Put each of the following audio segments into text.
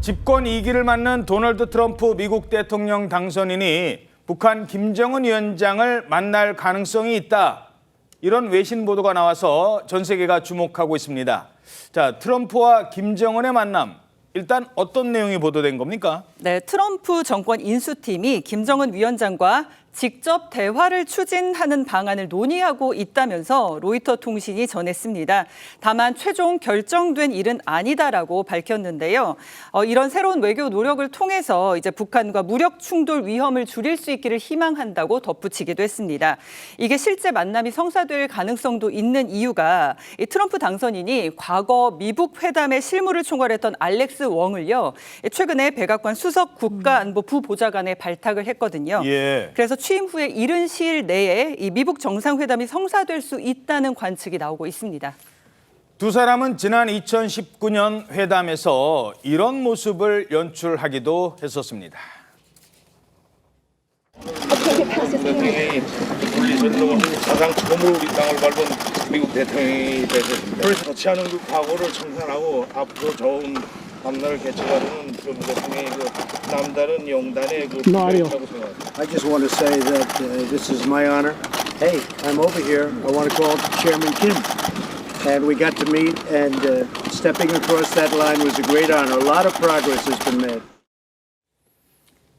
집권 2기를 맞는 도널드 트럼프 미국 대통령 당선인이 북한 김정은 위원장을 만날 가능성이 있다. 이런 외신 보도가 나와서 전 세계가 주목하고 있습니다. 자, 트럼프와 김정은의 만남. 일단 어떤 내용이 보도된 겁니까? 네, 트럼프 정권 인수팀이 김정은 위원장과 직접 대화를 추진하는 방안을 논의하고 있다면서 로이터 통신이 전했습니다. 다만 최종 결정된 일은 아니다라고 밝혔는데요. 이런 새로운 외교 노력을 통해서 이제 북한과 무력 충돌 위험을 줄일 수 있기를 희망한다고 덧붙이기도 했습니다. 이게 실제 만남이 성사될 가능성도 있는 이유가 이 트럼프 당선인이 과거 미북 회담의 실무를 총괄했던 알렉스 웡을요. 최근에 백악관 수석 국가안보 부보좌관에 발탁을 했거든요. 예. 그래서 취임 후에 이른 시일 내에 이 미북 정상회담이 성사될 수 있다는 관측이 나오고 있습니다. 두 사람은 지난 2019년 회담에서 이런 모습을 연출하기도 했었습니다. 대통령이 분리선동을 사상 처음으로 우리 땅을 밟은 미국 대통령이 되셨습니다. 그래서 같이 하는 그 과거를 청산하고 앞으로 좋은 만남을 개척하는 트럼프 대통령의 그 남다른 용단의 그 마리오. 생각합니다. I just want to say that this is my honor. Hey, I'm over here. I want to call Chairman Kim. And we got to meet, and stepping across that line was a great honor. A lot of progress has been made.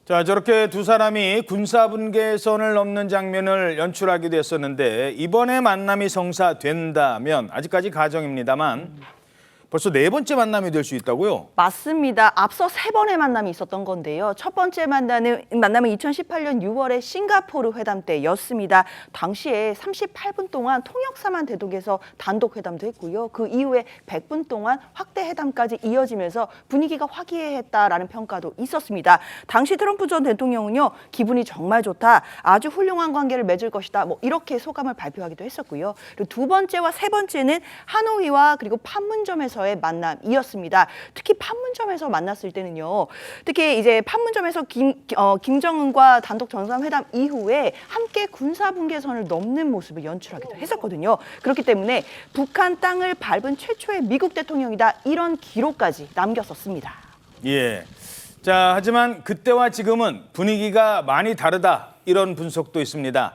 자, 저렇게 두 사람이 군사분계선을 넘는 장면을 연출하기도 했었는데 이번에 만남이 성사된다면 아직까지 가정입니다만 벌써 네 번째 만남이 될 수 있다고요? 맞습니다. 앞서 세 번의 만남이 있었던 건데요. 첫 번째 만남은 2018년 6월에 싱가포르 회담 때였습니다. 당시에 38분 동안 통역사만 대동해서 단독 회담도 했고요. 그 이후에 100분 동안 확대 회담까지 이어지면서 분위기가 화기애애했다라는 평가도 있었습니다. 당시 트럼프 전 대통령은요, 기분이 정말 좋다, 아주 훌륭한 관계를 맺을 것이다, 뭐 이렇게 소감을 발표하기도 했었고요. 그리고 두 번째와 세 번째는 하노이와 그리고 판문점에서 의 만남이었습니다. 특히 판문점에서 만났을 때는요. 특히 이제 판문점에서 김정은과 단독 정상회담 이후에 함께 군사분계선을 넘는 모습을 연출하기도 했었거든요. 그렇기 때문에 북한 땅을 밟은 최초의 미국 대통령이다, 이런 기록까지 남겼었습니다. 예. 자, 하지만 그때와 지금은 분위기가 많이 다르다. 이런 분석도 있습니다.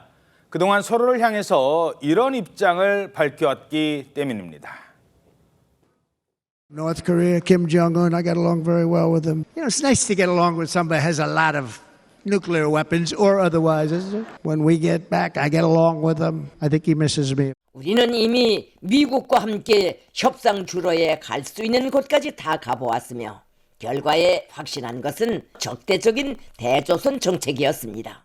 그동안 서로를 향해서 이런 입장을 밝혀왔기 때문입니다. North Korea, Kim Jong-un, I got along very well with him. You know, it's nice to get along with somebody who has a lot of nuclear weapons or otherwise, isn't it? When we get back, I get along with him. I think he misses me. 우리는 이미 미국과 함께 협상 주로에 갈 수 있는 곳까지 다 가보았으며 결과에 확신한 것은 적대적인 대조선 정책이었습니다.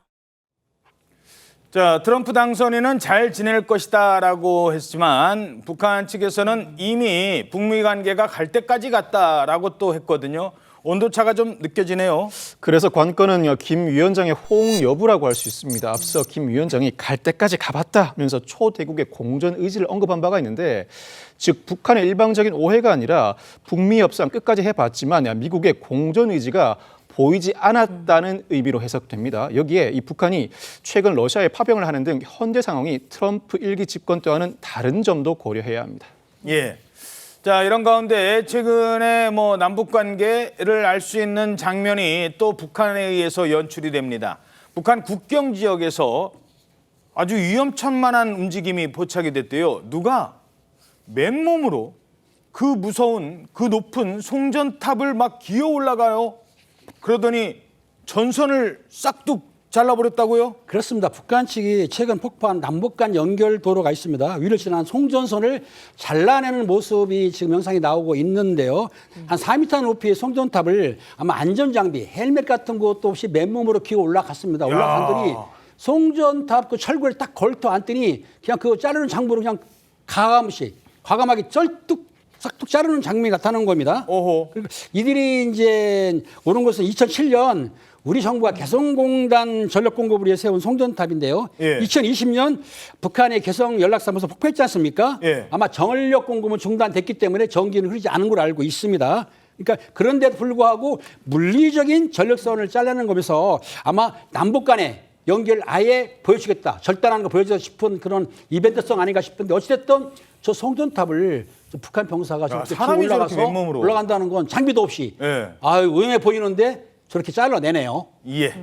자, 트럼프 당선인은 잘 지낼 것이다라고 했지만 북한 측에서는 이미 북미 관계가 갈 때까지 갔다라고 또 했거든요. 온도차가 좀 느껴지네요. 그래서 관건은 김 위원장의 호응 여부라고 할 수 있습니다. 앞서 김 위원장이 갈 때까지 가봤다면서 초대국의 공전 의지를 언급한 바가 있는데, 즉 북한의 일방적인 오해가 아니라 북미 협상 끝까지 해봤지만 미국의 공전 의지가 보이지 않았다는 의미로 해석됩니다. 여기에 이 북한이 최근 러시아에 파병을 하는 등 현재 상황이 트럼프 1기 집권 때와는 다른 점도 고려해야 합니다. 예. 자, 이런 가운데 최근에 남북 관계를 알 수 있는 장면이 또 북한에 의해서 연출이 됩니다. 북한 국경 지역에서 아주 위험천만한 움직임이 포착이 됐대요. 누가 맨몸으로 그 무서운 그 높은 송전탑을 막 기어 올라가요. 그러더니 전선을 싹둑 잘라버렸다고요? 그렇습니다. 북한 측이 최근 폭파한 남북 간 연결 도로가 있습니다. 위를 지나는 송전선을 잘라내는 모습이 지금 영상이 나오고 있는데요. 한 4m 높이의 송전탑을 아마 안전장비, 헬멧 같은 것도 없이 맨몸으로 기어 올라갔습니다. 올라갔더니 송전탑 그 철구를 딱 걸터 앉더니 그냥 그 자르는 장부로 그냥 과감하게 싹둑 자르는 장면이 나타나는 겁니다. 오호. 이들이 이제 오는 것은 2007년 우리 정부가 개성공단 전력공급을 위해 세운 송전탑인데요. 예. 2020년 북한의 개성 연락사무소 폭파했지 않습니까? 예. 아마 전력 공급은 중단됐기 때문에 전기는 흐르지 않은 걸로 알고 있습니다. 그러니까 그런데도 불구하고 물리적인 전력선을 잘라낸 거면서 아마 남북 간에 연결 아예 보여주겠다. 절단하는 거 보여주고 싶은 그런 이벤트성 아닌가 싶은데 어찌됐든 저 송전탑을 저 북한 병사가 저렇게 사람이 저렇게 올라가서 맨몸으로. 올라간다는 건 장비도 없이 예. 아유 의외 보이는데 저렇게 잘라내네요. 예.